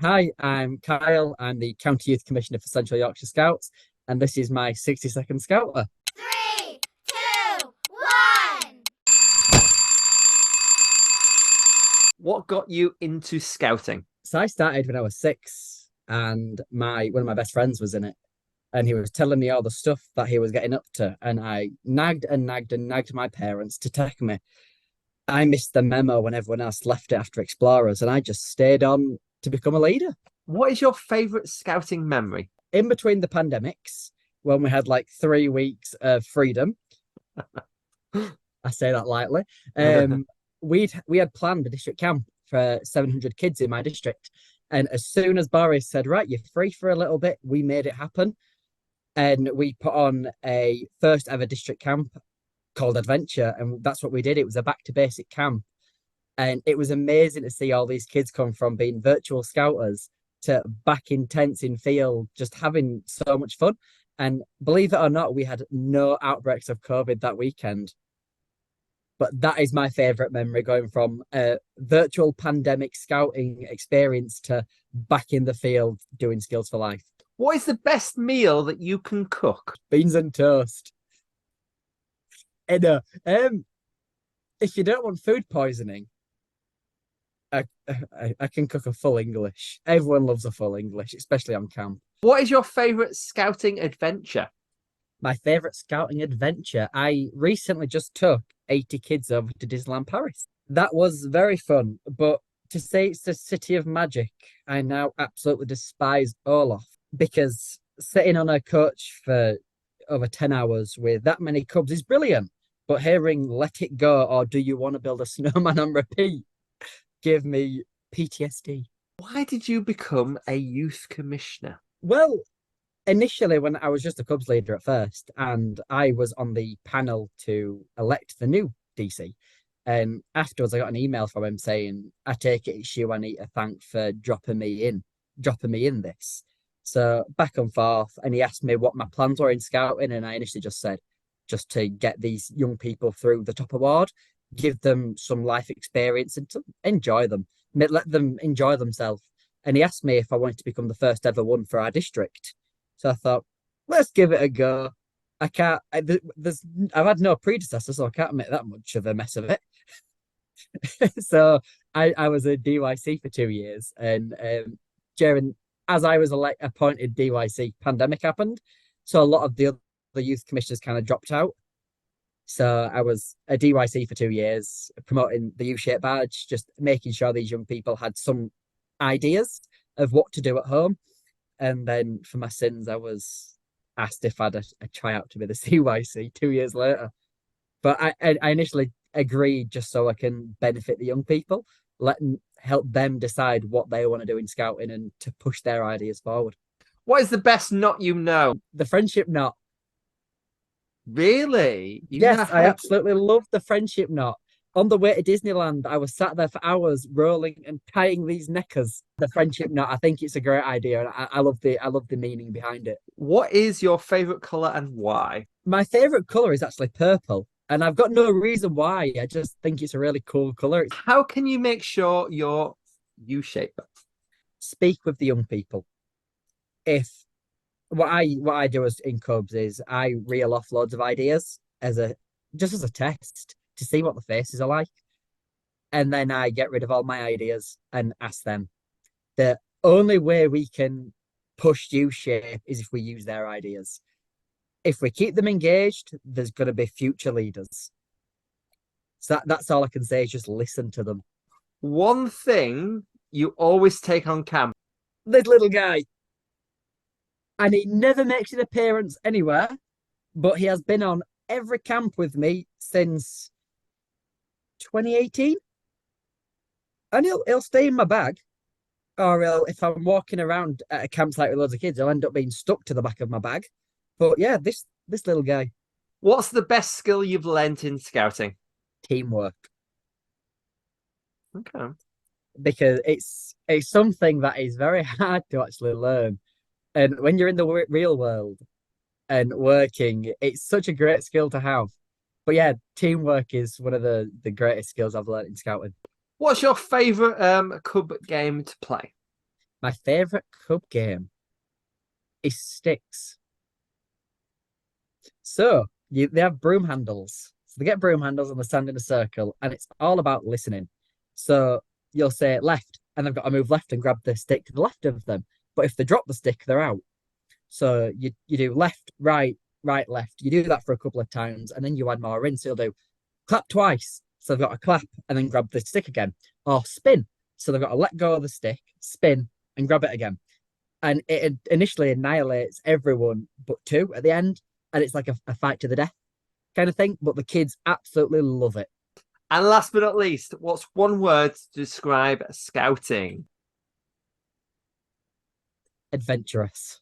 Hi, I'm Kyle. I'm the County Youth Commissioner for Central Yorkshire Scouts, and this is my 60-second Scouter. Three, two, one. What got you into scouting? So I started when I was 6, and my one of my best friends was in it, and he was telling me all the stuff that he was getting up to, and I nagged and nagged and nagged my parents to take me. I missed the memo when everyone else left it after Explorers, and I just stayed on to become a leader. What is your favourite scouting memory? In between the pandemics, when we had like 3 weeks of freedom, I say that lightly. We had planned a district camp for 700 kids in my district, and as soon as Boris said, "Right, you're free for a little bit," we made it happen, and we put on a first ever district camp called Adventure, and that's what we did. It was a back to basic camp, and it was amazing to see all these kids come from being virtual scouters to back in tents in field, just having so much fun. And believe it or not, we had no outbreaks of COVID that weekend. But that is my favorite memory, going from a virtual pandemic scouting experience to back in the field doing Skills for Life. What is the best meal that you can cook? Beans and toast. And if you don't want food poisoning, I can cook a full English. Everyone loves a full English, especially on camp. What is your favourite scouting adventure? My favorite scouting adventure, I recently just took 80 kids over to Disneyland Paris. That was very fun, but to say it's the city of magic, I now absolutely despise Olaf, because sitting on a coach for over 10 hours with that many cubs is brilliant. But hearing "Let It Go" or "Do You Want to Build a Snowman" on repeat gave me PTSD. Why did you become a youth commissioner? Well, initially, when I was just a Cubs leader at first, and I was on the panel to elect the new DC. And afterwards, I got an email from him saying, "I take it it's you I need to thank for dropping me in this." So back and forth, and he asked me what my plans were in scouting, and I initially just said, just to get these young people through the top award, give them some life experience and to enjoy them, let them enjoy themselves. And he asked me if I wanted to become the first ever one for our district. So I thought, let's give it a go. I can't. I've had no predecessor, so I can't make that much of a mess of it. So I was a DYC for 2 years, and during as I was appointed DYC, pandemic happened, so a lot of the other youth commissioners kind of dropped out. So I was a DYC for 2 years, promoting the U-shaped badge, just making sure these young people had some ideas of what to do at home. And then for my sins, I was asked if I'd a tryout to be the CYC 2 years later. But I initially agreed just so I can benefit the young people, help them decide what they want to do in scouting and to push their ideas forward. What is the best knot you know? The friendship knot. Really? Yes, I absolutely love the friendship knot. On the way to Disneyland, I was sat there for hours rolling and tying these knickers. The friendship knot. I think it's a great idea, and I love the meaning behind it. What is your favourite colour and why? My favorite color is actually purple, and I've got no reason why. I just think it's a really cool color. How can you make sure you're U-shaped? Speak with the young people. If what I do as in Cubs is I reel off loads of ideas as a test to see what the faces are like, and then I get rid of all my ideas and ask them. The only way we can push U-shape is if we use their ideas. If we keep them engaged, there's going to be future leaders. So that's all I can say is just listen to them. One thing you always take on camp. This little guy. And he never makes an appearance anywhere, but he has been on every camp with me since 2018. And he'll stay in my bag. Or if I'm walking around at a campsite with loads of kids, he'll end up being stuck to the back of my bag. But yeah, this little guy. What's the best skill you've learnt in scouting? Teamwork. Okay. Because it's something that is very hard to actually learn. And when you're in the real world and working, it's such a great skill to have. But yeah, teamwork is one of the greatest skills I've learned in scouting. What's your favourite Cub game to play? My favorite cub game is sticks. So they have broom handles. So they get broom handles and they stand in a circle, and it's all about listening. So you'll say left, and they've got to move left and grab the stick to the left of them. But if they drop the stick, they're out. So you do left, right, right, left. You do that for a couple of times, and then you add more in. So you'll do clap twice. So they've got to clap and then grab the stick again, or spin. So they've got to let go of the stick, spin, and grab it again. And it initially annihilates everyone but two at the end, and it's like a fight to the death kind of thing. But the kids absolutely love it. And last but not least, what's one word to describe scouting? Adventurous.